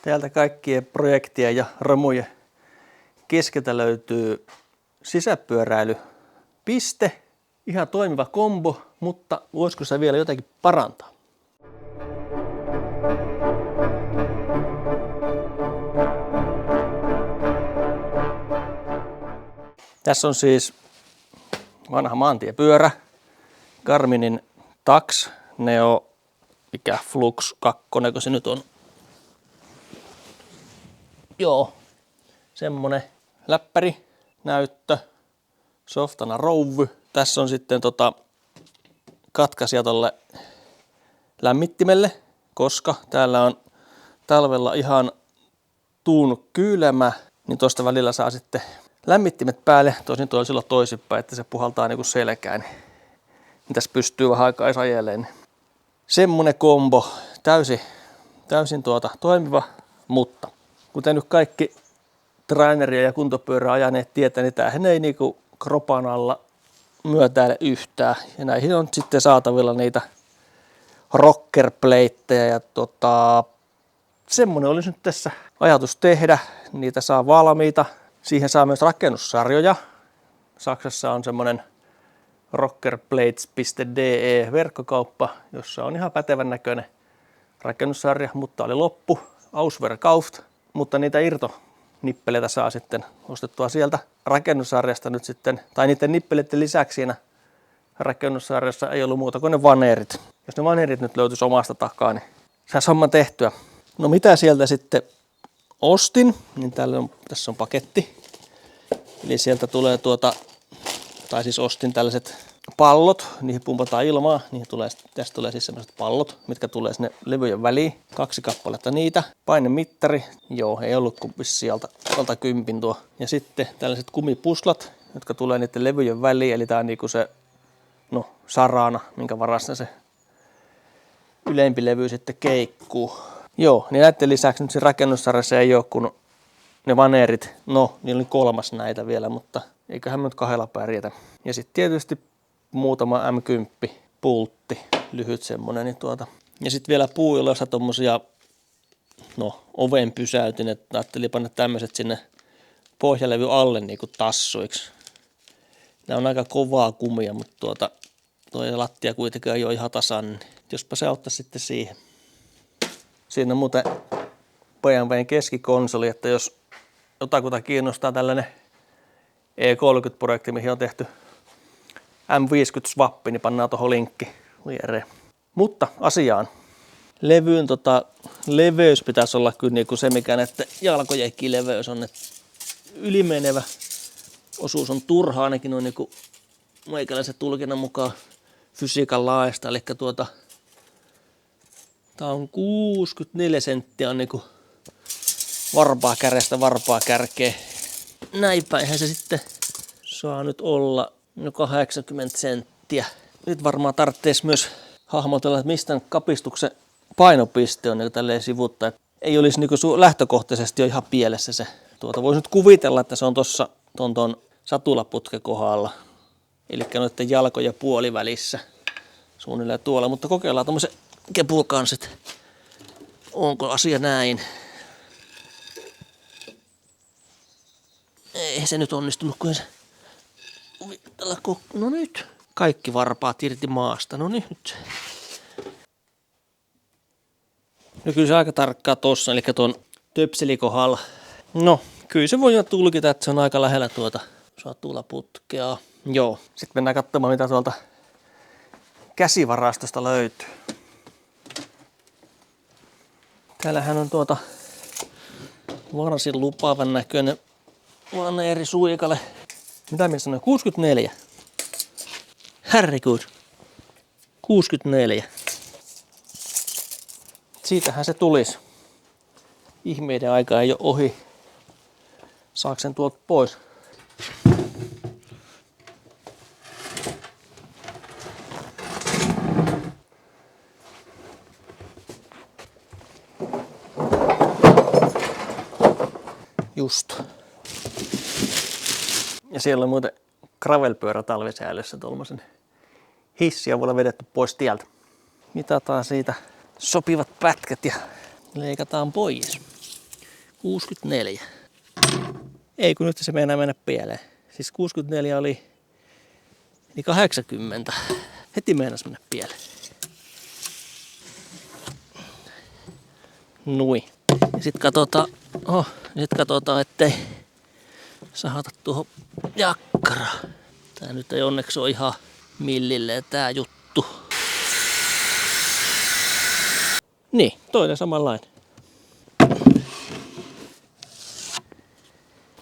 Täältä kaikkien projektien ja romujen keskeltä löytyy sisäpyöräilypiste. Ihan toimiva kombo, mutta voisiko se vielä jotenkin parantaa? Tässä on siis vanha maantiepyörä, Garminin Tax Neo, mikä Flux 2, kun se nyt on. Joo, semmonen läppäri, näyttö, softana rouvy. Tässä on sitten katkaisija tolle lämmittimelle, koska täällä on talvella ihan tuunut kylmä, niin tuosta välillä saa sitten lämmittimet päälle. Tosin tuo on silloin toisinpäin, että se puhaltaa niinku selkään. Niin tässä pystyy vähän aikaa ajeleen. Semmonen kombo, täysin toimiva, mutta kuten nyt kaikki traineria ja kuntopyörää ajaneet tietää, niin tämähän ei niinku kropan alla myötäile yhtään. Ja näihin on sitten saatavilla niitä rockerplateja ja semmonen olisi nyt tässä ajatus tehdä. Niitä saa valmiita. Siihen saa myös rakennussarjoja. Saksassa on semmonen rockerplates.de verkkokauppa, jossa on ihan pätevän näköinen rakennussarja, mutta oli loppu. Ausverkauft, mutta niitä irtonippeleitä saa sitten ostettua sieltä rakennussarjasta nyt sitten, tai niiden nippeleiden lisäksi siinä rakennussarjassa ei ollut muuta kuin ne vaneerit. Jos ne vaneerit nyt löytyisi omasta takaa, niin saisi homman tehtyä. No mitä sieltä sitten ostin, niin tässä on paketti. Eli sieltä tulee tai siis ostin tällaiset pallot, niihin pumpataan ilmaa, tästä tulee siis sellaiset pallot, mitkä tulee sinne levyjen väliin. 2 kappaletta niitä. Painemittari, joo, ei ollut kuin vissiin alta 10 tuo. Ja sitten tällaiset kumipuslat, jotka tulee niiden levyjen väliin, eli tää on niinku se, sarana, minkä varassa se ylempi levy sitten keikkuu. Joo, niin näiden lisäksi nyt siinä rakennussarjassa ei ole kun ne vaneerit, niillä oli 3 näitä vielä, mutta eiköhän me nyt 2 pärjätä. Ja sitten tietysti muutama M10 pultti, lyhyt semmonen. Niin Ja sitten vielä puuiloissa tommosia, oven pysäytimet. Ajattelin panna tämmöiset sinne pohjalevy alle niinku tassuiksi. Nämä on aika kovaa kumia, mutta toi lattia kuitenkin ei ole ihan tasan. Niin jospa se auttaisi sitten siihen. Siinä on muuten BMWn keskikonsoli, että jos jotakuta kiinnostaa tällainen E30-projekti, mihin on tehty M50-swappi, niin pannaan tuohon linkki viereen. Mutta asiaan. Levyyn leveys pitäisi olla kyllä niinku se, mikä näiden jalkojenkin leveys on. Että ylimenevä osuus on turha, ainakin noin niinku meikäläisen tulkinnan mukaan fysiikan laista. Eli tää on 64 senttiä on niinku varpaa kärestä varpaa kärkeä. Näin päinhän se sitten saa nyt olla 80 senttiä. Nyt varmaan tarvitsisi myös hahmotella, että mistä kapistuksen painopiste on niin tälleen sivuttaa. Ei olisi niin lähtökohtaisesti jo ihan pielessä se. Voisi nyt kuvitella, että se on tuossa ton satulaputken kohdalla. Eli noiden jalkojen puolivälissä suunnilleen tuolla. Mutta kokeillaan tommosen kepun kanssa, että onko asia näin. Ei se nyt onnistunut, kun se no nyt. Kaikki varpaat irti maasta. No nyt. No kyllä se aika tarkkaa tossa, eli tuon töpselikohdalla. No, kyllä se voi jo tulkita, että se on aika lähellä satulaputkea. Joo. Sitten mennään katsomaan, mitä tuolta käsivarastosta löytyy. Täällähän on varsin lupaavan näköinen vaneeri suikalle. Mitä minä sanoin? 64. Herregud. 64. Siitähän se tulisi. Ihmeiden aika ei ole ohi. Saako sen tuolta pois? Just. Ja siellä on muuten gravelpyörä talvisäällössä tuollaisen hissiavulla vedetty pois tieltä. Mitataan siitä sopivat pätkät ja leikataan pois. 64. Ei kun nyt se meinaa mennä pieleen. Siis 64 oli 80. Heti meinas mennä pieleen. Nui. Ja sit katsotaan, ettei sahata tuohon jakkaraan. Tää nyt ei onneksi ole ihan millilleen tää juttu. Niin, toinen samanlainen.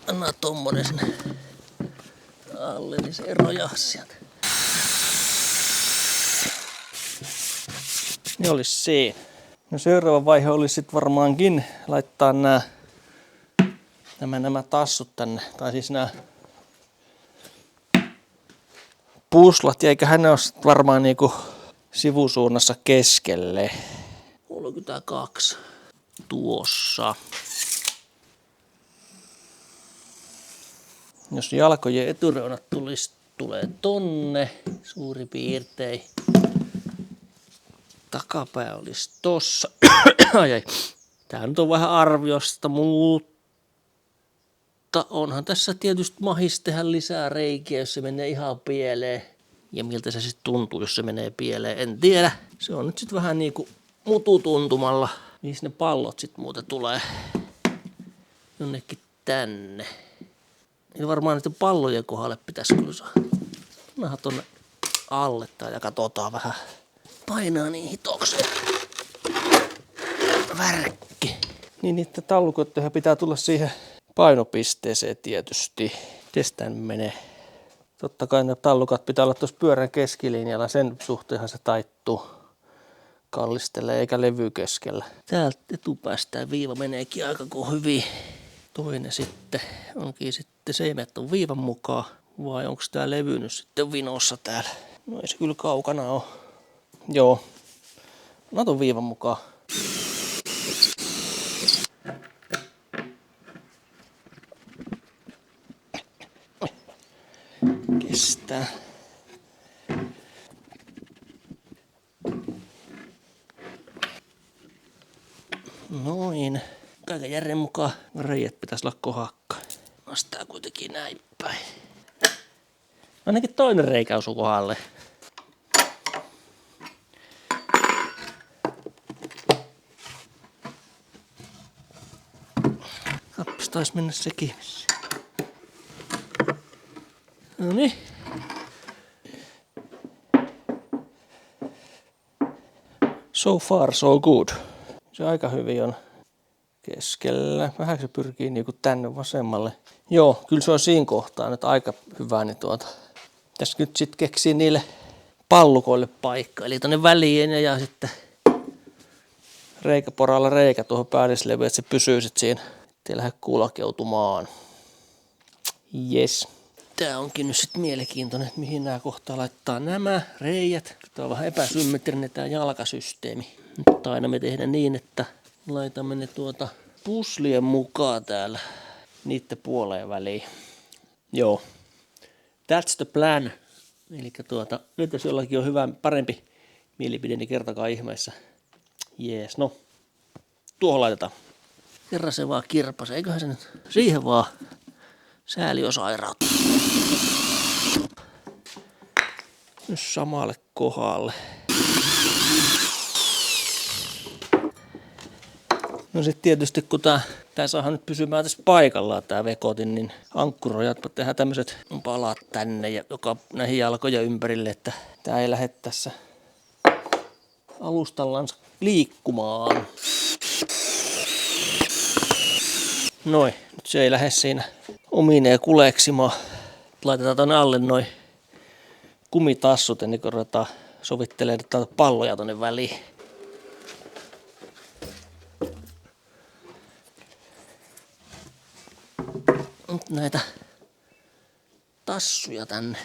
Anna tommonen sinne alle, niin se erojaa sieltä. Ne olis siinä. No seuraava vaihe olisi sit varmaankin laittaa nämä tassut tänne. Tai siis nämä puslat. Ja eiköhän ne ole varmaan niinku sivusuunnassa keskelle. 32 tuossa. Jos jalkojen etureunat tulee tonne suurin piirtein. Takapää olisi tossa. Ai. Tää nyt on vähän arviosta, mutta onhan tässä tietysti mahis tehdä lisää reikiä, jos se menee ihan pieleen. Ja miltä se sitten tuntuu, jos se menee pieleen, en tiedä. Se on nyt sitten vähän niinku mututuntumalla. Mihin ne pallot sitten muuten tulee? Jonnekin tänne. Ja varmaan niiden pallojen kohdalle pitäisi kyllä saada. Pannaan tonne alle ja katsotaan vähän. Painaa niin hitokseen. Värkki. Niin niiden taulukoitteja pitää tulla siihen painopisteeseen tietysti. Miten menee? Totta kai ne taulukat pitää olla tuossa pyörän keskilinjalla. Sen suhteenhan se taittuu. Kallistelee eikä levy keskellä. Täältä etupäästä viiva meneekin aika hyvin. Toinen sitten onkin sitten se ei mene ton viivan mukaan. Vai onko tää levy nyt sitten vinossa täällä? No ei se kyllä kaukana oo. Joo. Mä ton viivan mukaan. Kestää. Noin. Kaiken järjen mukaan reijät pitäisi olla kohdakkain. Nostaa kuitenkin näin päin. Ainakin toinen reikä osuu kohdalle. Kappis taisi mennä sekin. Noniin. So far so good. Se aika hyvin on keskellä. Vähän se pyrkii niinku tänne vasemmalle. Joo, kyllä se on siinä kohtaa nyt aika hyvä. Niin tässä nyt sit keksii niille pallukoille paikka. Eli tonne väliin ja sitten reikäporalla reikä tuohon päällyslevyyn, että se pysyy sit siinä. Ettei lähde kulkeutumaan. Jes. Tää onkin nyt sit mielenkiintoinen, että mihin nämä kohtaa laittaa nämä reijät. Tää on vähän epäsymmetrinen tää jalkasysteemi. Mutta aina me tehdään niin, että laitamme ne puslien mukaan täällä niitten puoleen väliin. Joo. That's the plan. Eli nyt jos jollakin on hyvä, parempi mielipide, niin kertokaa ihmeessä. Jees, no. Tuohon laitetaan. Kerran se vaan kirpasi, eiköhän se nyt siihen vaan sääli on sairautta. Nyt samalle kohdalle. No sit tietysti kun tää saadaan nyt pysymään tässä paikallaan tää vekotin, niin ankkuroijat tehdään tämmöset palat tänne ja joka näihin jalkojen ympärille, että tää ei lähde tässä alustallansa liikkumaan. Noin, nyt se ei lähde siinä omineen kuleksimaan. Laitetaan tonne alle noin kumitassut ennen kuin ruvetaan sovittelemaan palloja tonne väliin. Nyt näitä tassuja tänne.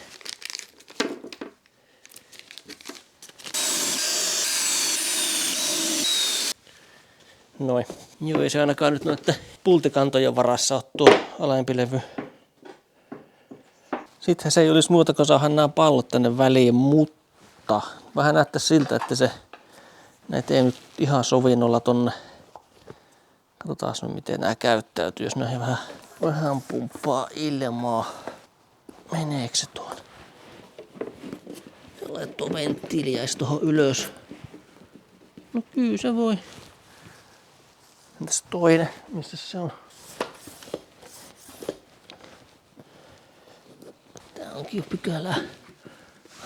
Noin. Joo, ei se ainakaan nyt noiden pultikantojen varassa ole tuo alempi levy. Sittenhän se ei olisi muuta kuin saada nämä pallot tänne väliin, mutta vähän näyttää siltä, että näitä ei nyt ihan sovinnolla tonne Katsotaan nyt miten nämä käyttäytyy, jos näihin vähän pumppaa ilmaa. Meneekö se tuonne? Laittuu venttiiliäis tuohon ylös. No kyllä se voi. Entäs toinen? Missä se on? Tää onkin jo pykälää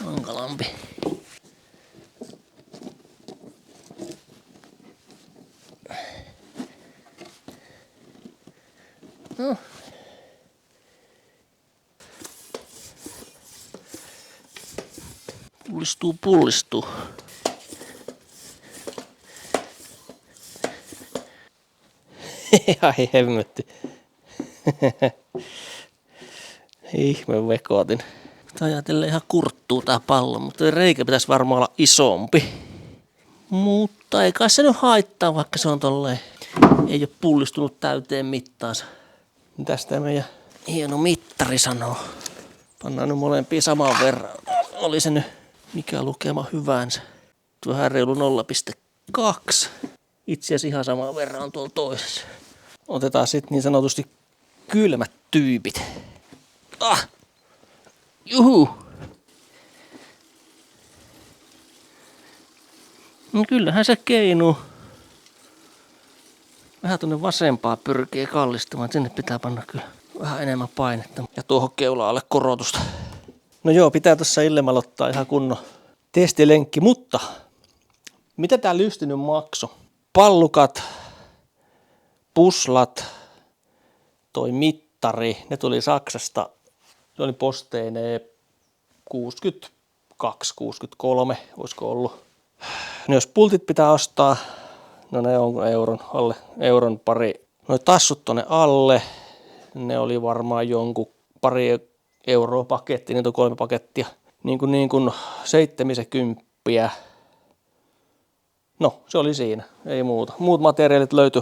hankalampi. No. Pullistuu. Ai hemmetti. Ihme vekotin. Ajatellen ihan kurttuu tää pallo, mutta reikä pitäisi varmaan olla isompi. Mutta ei kai se nyt haittaa, vaikka se on tolleen. Ei ole pullistunut täyteen mittaansa. Mitäs tää meidän hieno mittari sanoo? Pannaan nyt molempia saman verran. Oli se nyt mikä lukema hyvänsä. Vähän reilu 0,2. Itse asiassa ihan saman verran on tuolla toisessa. Otetaan sitten niin sanotusti kylmät tyypit. Juhu! No kyllähän se keinuu. Vähän tuonne vasempaa pyrkii kallistumaan. Sinne pitää panna kyllä vähän enemmän painetta. Ja tuohon keulaalle korotusta. No joo, pitää tuossa illemalla ottaa ihan kunnon testilenkki. Mutta mitä tää lysti nyt maksoi? Pallukat, puslat, toi mittari, ne tuli Saksasta. Se oli posteineen 62, 63, olisiko ollut. No jos pultit pitää ostaa, no ne on euron pari. Noi tassut tonne alle, ne oli varmaan jonkun pari euroa paketti, niitä on 3 pakettia. Niin kuin 70. No, se oli siinä, ei muuta. Muut materiaalit löytyi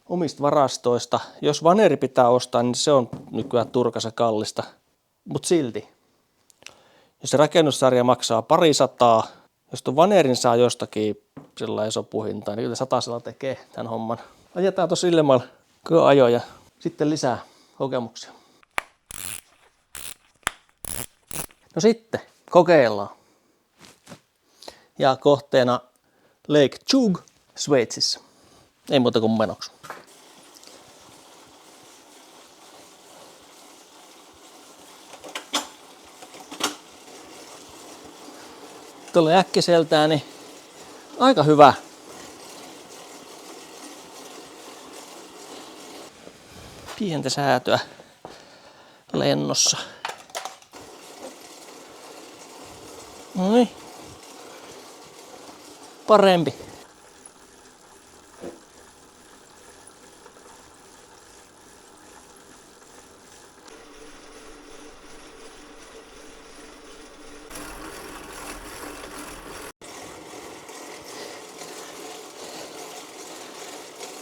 omista varastoista. Jos vaneri pitää ostaa, niin se on nykyään turkassa kallista. Mutta silti, jos se rakennussarja maksaa 200, jos tuon vanerin saa jostakin sellainen sopuhintaan, niin kyllä 100 tekee tämän homman. Ajetaan tuossa illemalla ajoja, sitten lisää kokemuksia. No sitten, kokeillaan. Ja kohteena Lake Zug, Sveitsissä. Ei muuta kuin menoksi. Tuolla äkkiseltään niin aika hyvä. Pientä säätöä lennossa. Noin. Parempi.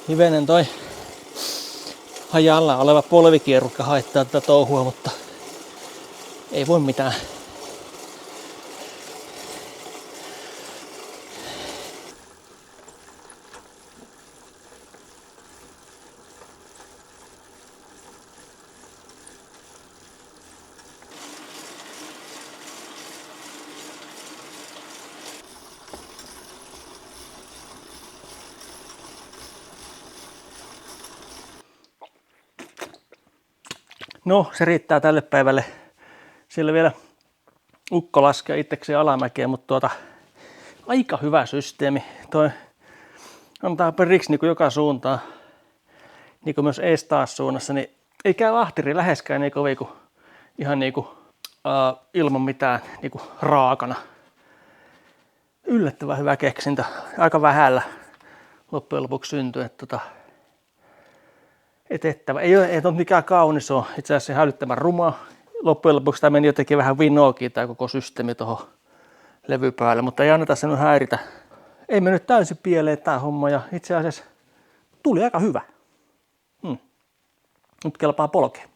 Hivenen toi hajalla oleva polvikierrukka haittaa tätä touhua, mutta ei voi mitään. No, se riittää tälle päivälle. Siellä vielä ukko laskee itsekseen alamäkeen, mutta aika hyvä systeemi. Toi antaa periksi niin joka suuntaan, niin kuin myös ees taas suunnassa, niin ei käy ahtiri läheskään niin kovin kuin ihan niin kuin, ilman mitään niin kuin raakana. Yllättävän hyvä keksintö. Aika vähällä loppujen lopuksi syntyi. Ei ole mikään kaunis ole. Itse asiassa hälyttävän ruma. Loppujen lopuksi tämä meni jotenkin vähän vinoakin tämä koko systeemi tuohon levy päälle, mutta ei anneta sen häiritä. Ei mennyt täysin pieleen tämä homma ja itse asiassa tuli aika hyvä. Nyt kelpaa polkea.